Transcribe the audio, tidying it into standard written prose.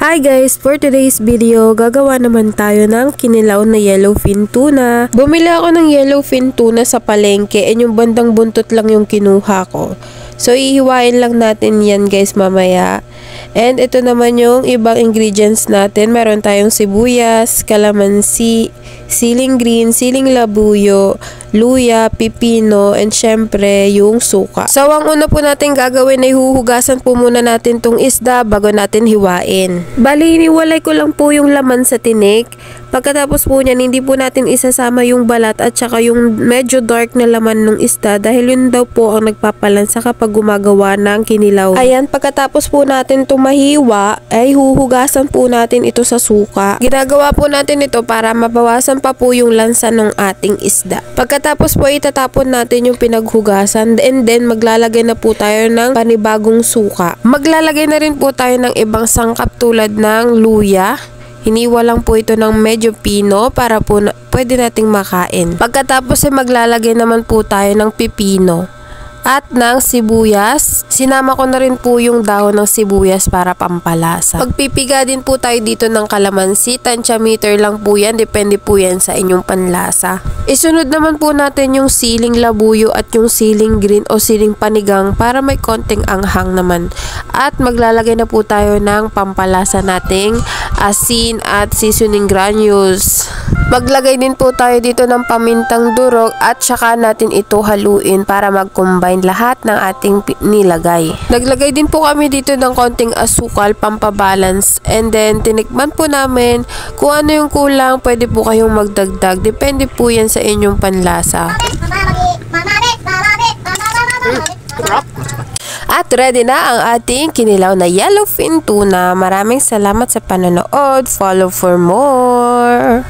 Hi guys! For today's video, gagawa naman tayo ng kinilaw na yellowfin tuna. Bumili ako ng yellowfin tuna sa palengke and yung bandang buntot lang yung kinuha ko. So, ihiwain lang natin yan guys mamaya. And ito naman yung ibang ingredients natin. Meron tayong sibuyas, kalamansi, siling green, siling labuyo, luya, pipino, and syempre yung suka. So, ang una po natin gagawin ay huhugasan po muna natin tong isda bago natin hiwain. Bali, iniwalay ko lang po yung laman sa tinik. Pagkatapos po niyan, hindi po natin isasama yung balat at saka yung medyo dark na laman ng isda dahil yun daw po ang nagpapalansa kapag gumagawa ng kinilaw. Ayan, pagkatapos po natin itong mahiwa, ay huhugasan po natin ito sa suka. Ginagawa po natin ito para mabawasan pa po yung lansa ng ating isda. Pagkatapos po itatapon natin yung pinaghugasan and then maglalagay na po tayo ng panibagong suka. Maglalagay na rin po tayo ng ibang sangkap tulad ng luya. Hiniwa lang po ito ng medyo pino para po pwede nating makain. Pagkatapos ay maglalagay naman po tayo ng pipino at ng sibuyas. Sinama ko na rin po yung dahon ng sibuyas para pampalasa. Magpipiga din po tayo dito ng kalamansi. Tansya meter lang po yan. Depende po yan sa inyong panlasa. Isunod naman po natin yung siling labuyo at yung siling green o siling panigang para may konting anghang naman. At maglalagay na po tayo ng pampalasa nating asin at seasoning granules. Maglagay din po tayo dito ng pamintang durog at saka natin ito haluin para mag-combine lahat ng ating nilagay. Naglagay din po kami dito ng konting asukal pampabalance and then tinikman po namin kung ano yung kulang, pwede po kayong magdagdag. Depende po yan sa inyong panlasa. At ready na ang ating kinilaw na yellowfin tuna. Maraming salamat sa panonood. Follow for more!